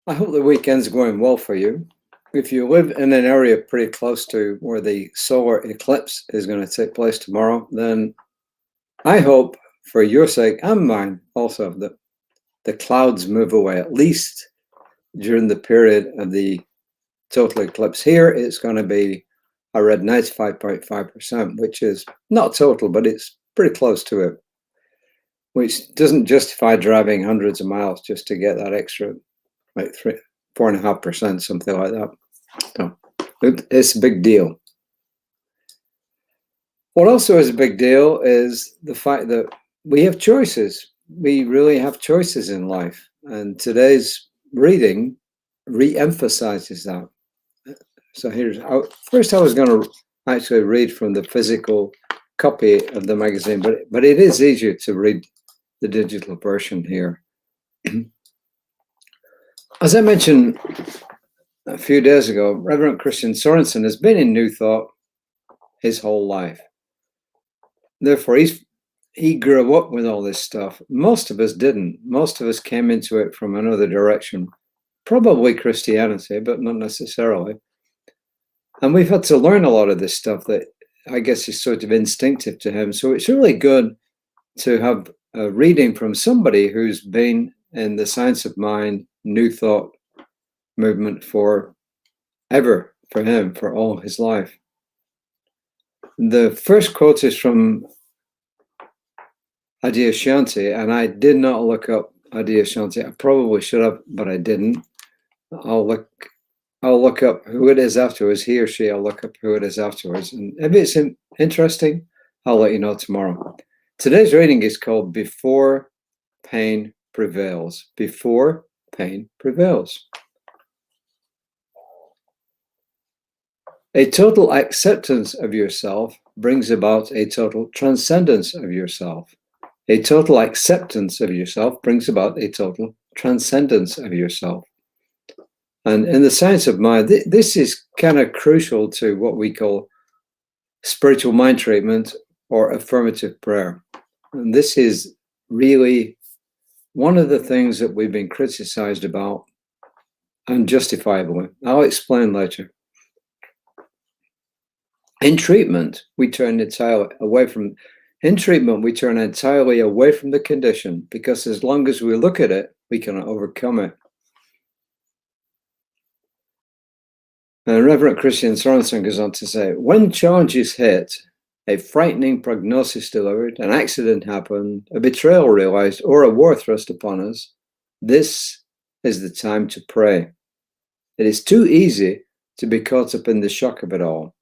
I hope the weekend's going well for you. If you live in an area pretty close to where the solar eclipse is going to take place tomorrow, then I hope for your sake and mine also that the clouds move away, at least during the period of the total eclipse. Here, it's going to be, I read 95.5%, which is not total, but it's pretty close to it, which doesn't justify driving hundreds of miles just to get that extra, like 4.5%, something like that. So it's a big deal. What also is a big deal is the fact that we have choices. We really have choices in life. And today's reading re-emphasizes that. So first I was going to actually read from the physical copy of the magazine, but it is easier to read the digital version here. As I mentioned a few days ago, Reverend Christian Sorensen has been in New Thought his whole life. Therefore, he grew up with all this stuff. Most of us didn't. Most of us came into it from another direction, probably Christianity, but not necessarily. And we've had to learn a lot of this stuff that I guess is sort of instinctive to him. So it's really good to have a reading from somebody who's been in the science of mind, New Thought movement for him, for all his life. The first quote is from Adyashanti, and I did not look up Adyashanti. I probably should have, but I didn't. I'll look up who it is afterwards. He or she, I'll look up who it is afterwards. And if it's interesting, I'll let you know tomorrow. Today's reading is called Before Pain Prevails. Before Pain Prevails. A total acceptance of yourself brings about a total transcendence of yourself. A total acceptance of yourself brings about a total transcendence of yourself. And in the science of mind, this is kind of crucial to what we call spiritual mind treatment or affirmative prayer. And this is really one of the things that we've been criticized about unjustifiably. I'll explain later. In treatment, we turn entirely away from the condition, because as long as we look at it, we cannot overcome it. And Reverend Christian Sorensen goes on to say, when challenges hit, a frightening prognosis delivered, an accident happened, a betrayal realized, or a war thrust upon us, this is the time to pray. It is too easy to be caught up in the shock of it all,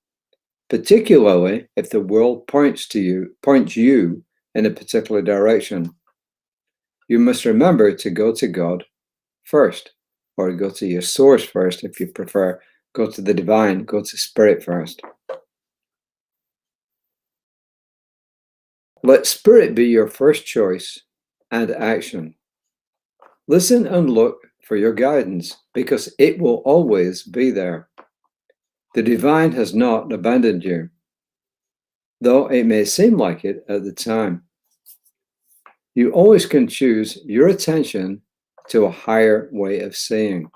particularly if the world points you in a particular direction. You must remember to go to God first, or go to your source first if you prefer. Go to the divine, go to spirit first. Let spirit be your first choice and action. Listen and look for your guidance, because it will always be there. The divine has not abandoned you, though it may seem like it at the time. You always can choose your attention to a higher way of seeing.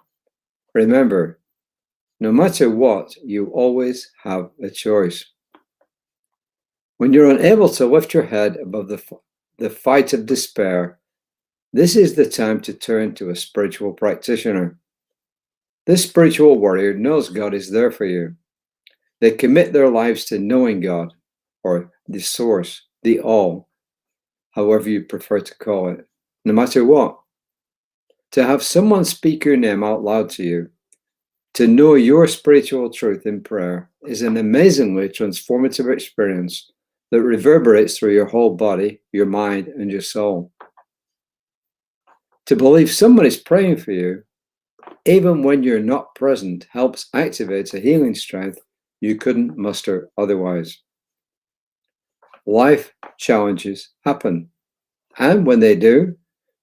Remember, no matter what, you always have a choice. When you're unable to lift your head above the fight of despair, this is the time to turn to a spiritual practitioner. This spiritual warrior knows God is there for you. They commit their lives to knowing God, or the source, the all, however you prefer to call it, no matter what. To have someone speak your name out loud to you, to know your spiritual truth in prayer, is an amazingly transformative experience that reverberates through your whole body, your mind, and your soul. To believe someone is praying for you, even when you're not present, helps activate a healing strength you couldn't muster otherwise. Life challenges happen, and when they do,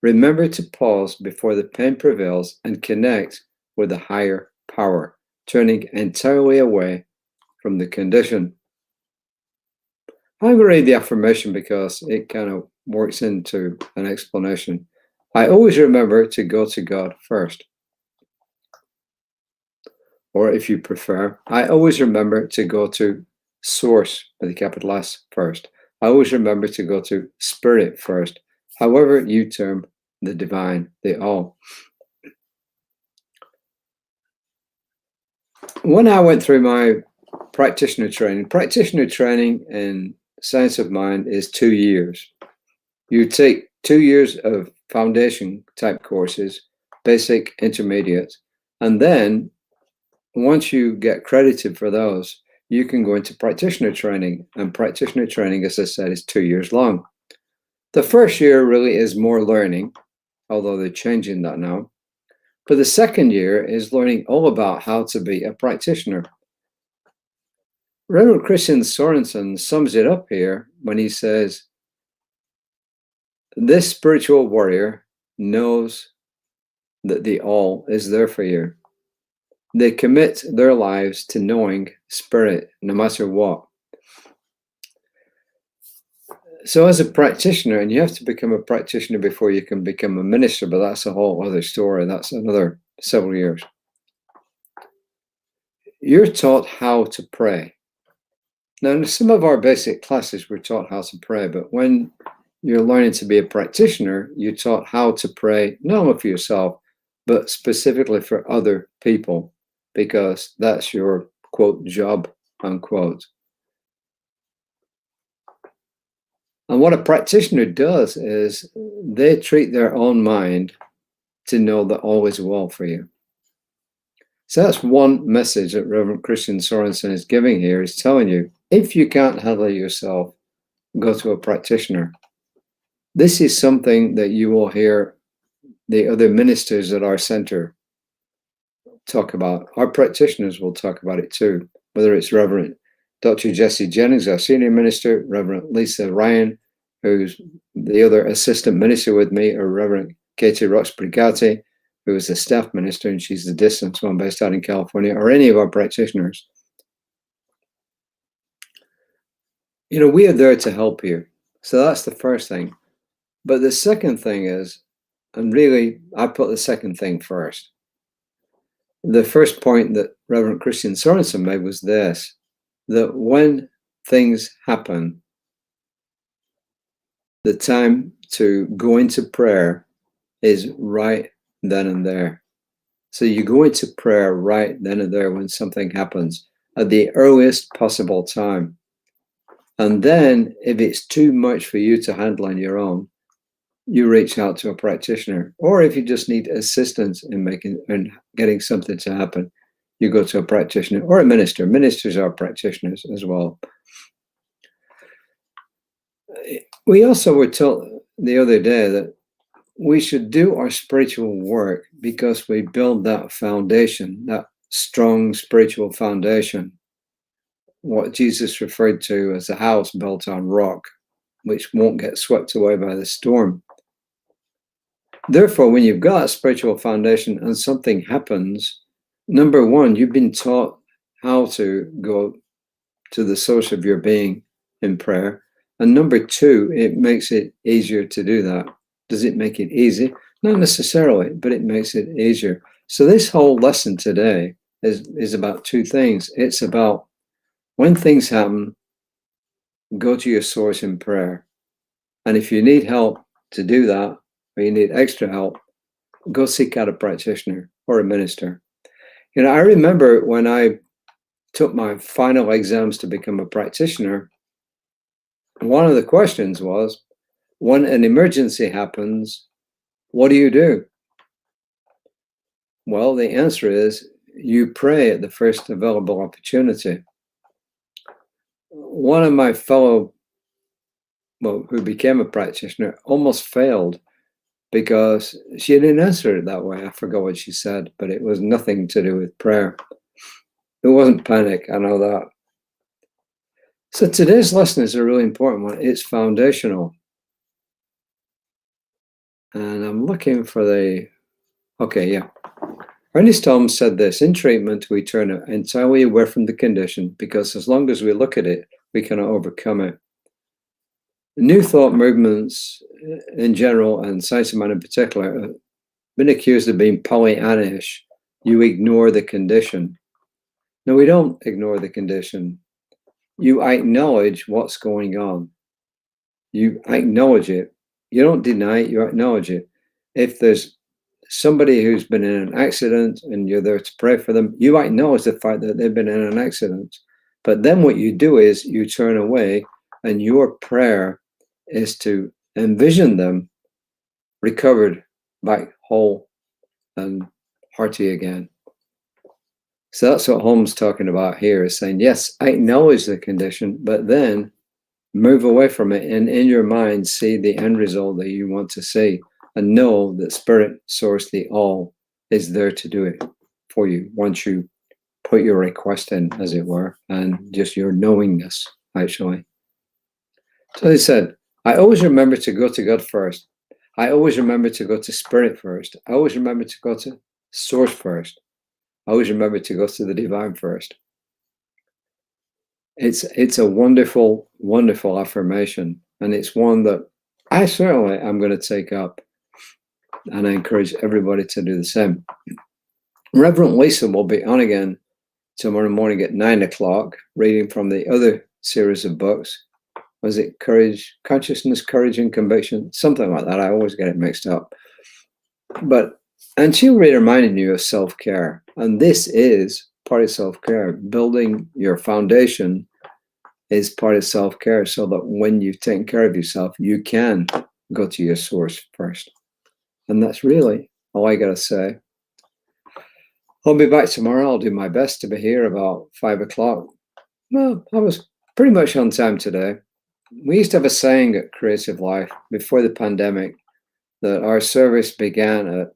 remember to pause before the pain prevails and connect with a higher power, turning entirely away from the condition. I'm going to read the affirmation because it kind of works into an explanation. I always remember to go to God first. or if you prefer, I always remember to go to source with a capital S first. I always remember to go to spirit first, however you term the divine, the all. When I went through my practitioner training in science of mind is 2 years. You take 2 years of foundation type courses, basic, intermediate, and then once you get credited for those, you can go into practitioner training. And practitioner training, as I said, is 2 years long. The first year really is more learning, although they're changing that now. But the second year is learning all about how to be a practitioner. Reverend Christian Sorensen sums it up here when he says, this spiritual warrior knows that the all is there for you. They commit their lives to knowing spirit, no matter what. So as a practitioner, and you have to become a practitioner before you can become a minister, but that's a whole other story. That's another several years. You're taught how to pray. Now, in some of our basic classes, we're taught how to pray, but when you're learning to be a practitioner, you're taught how to pray, not only for yourself, but specifically for other people, because that's your, quote, job, unquote. And what a practitioner does is they treat their own mind to know that all is well for you. So that's one message that Reverend Christian Sorensen is giving here, is telling you, if you can't handle it yourself, go to a practitioner. This is something that you will hear the other ministers at our center talk about. Our practitioners will talk about it too, whether it's Reverend Dr. Jesse Jennings, our senior minister, Reverend Lisa Ryan, who's the other assistant minister with me, or Reverend Katie Rox-Brigati, who is the staff minister, and she's the distance one based out in California, or any of our practitioners. You know, we are there to help you. So that's the first thing. But the second thing is, and really, I put the second thing first. The first point that Reverend Christian Sorensen made was this, that when things happen, the time to go into prayer is right then and there. So you go into prayer right then and there when something happens, at the earliest possible time. And then if it's too much for you to handle on your own, you reach out to a practitioner. Or if you just need assistance in getting something to happen, you go to a practitioner or a minister. Ministers are practitioners as well. We also were told the other day that we should do our spiritual work because we build that foundation, that strong spiritual foundation, what Jesus referred to as a house built on rock, which won't get swept away by the storm. Therefore, when you've got a spiritual foundation and something happens, number one, you've been taught how to go to the source of your being in prayer. And number two, it makes it easier to do that. Does it make it easy? Not necessarily, but it makes it easier. So this whole lesson today is about two things. It's about when things happen, go to your source in prayer. And if you need help to do that, or you need extra help, go seek out a practitioner or a minister. You know, I remember when I took my final exams to become a practitioner, one of the questions was, when an emergency happens, what do you do? Well, the answer is you pray at the first available opportunity. One of my fellow, who became a practitioner, almost failed because she didn't answer it that way. I forgot what she said, but it was nothing to do with prayer. It wasn't panic, I know that. So today's lesson is a really important one. It's foundational. And I'm looking for Ernest Holmes said this, in treatment, we turn entirely away from the condition because as long as we look at it, we cannot overcome it. New thought movements in general, and Science of Mind in particular, have been accused of being Pollyannish. You ignore the condition. No, we don't ignore the condition. You acknowledge what's going on. You acknowledge it. You don't deny it, you acknowledge it. If there's somebody who's been in an accident and you're there to pray for them, you acknowledge the fact that they've been in an accident. But then what you do is you turn away, and your prayer is to envision them recovered back whole and hearty again. So that's what Holmes talking about here, is saying, yes, acknowledge the condition, but then move away from it, and in your mind see the end result that you want to see, and know that Spirit, Source, the All, is there to do it for you once you put your request in, as it were, and just your knowingness, actually. So he said, I always remember to go to God first. I always remember to go to Spirit first. I always remember to go to Source first. I always remember to go to the Divine first. It's a wonderful, wonderful affirmation, and it's one that I certainly am going to take up, and I encourage everybody to do the same. Reverend Lisa will be on again tomorrow morning at 9 o'clock, reading from the other series of books. Was it Courage, Consciousness, Courage, and Conviction? Something like that. I always get it mixed up. And she'll be reminding you of self-care. And this is part of self-care. Building your foundation is part of self-care, so that when you've taken care of yourself, you can go to your source first. And that's really all I got to say. I'll be back tomorrow. I'll do my best to be here about 5 o'clock. Well, I was pretty much on time today. We used to have a saying at Creative Life before the pandemic that our service began at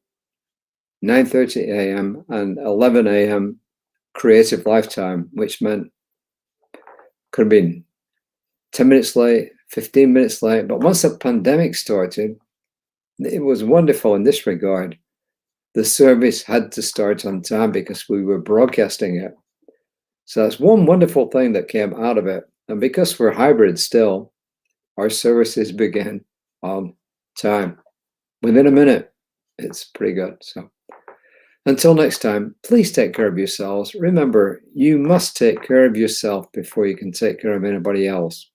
9:30 a.m. and 11 a.m. Creative Lifetime, which meant could have been 10 minutes late, 15 minutes late. But once the pandemic started, it was wonderful in this regard. The service had to start on time because we were broadcasting it. So that's one wonderful thing that came out of it. And because we're hybrid still, our services began on time. Within a minute, it's pretty good. So until next time, please take care of yourselves. Remember, you must take care of yourself before you can take care of anybody else.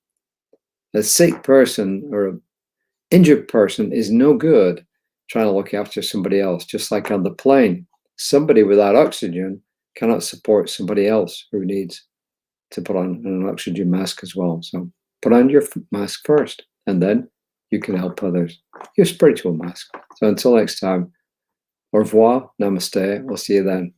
A sick person or an injured person is no good trying to look after somebody else. Just like on the plane, somebody without oxygen cannot support somebody else who needs to put on an oxygen mask as well. So put on your mask first, and then you can help others. Your spiritual mask. So until next time, au revoir, namaste. We'll see you then.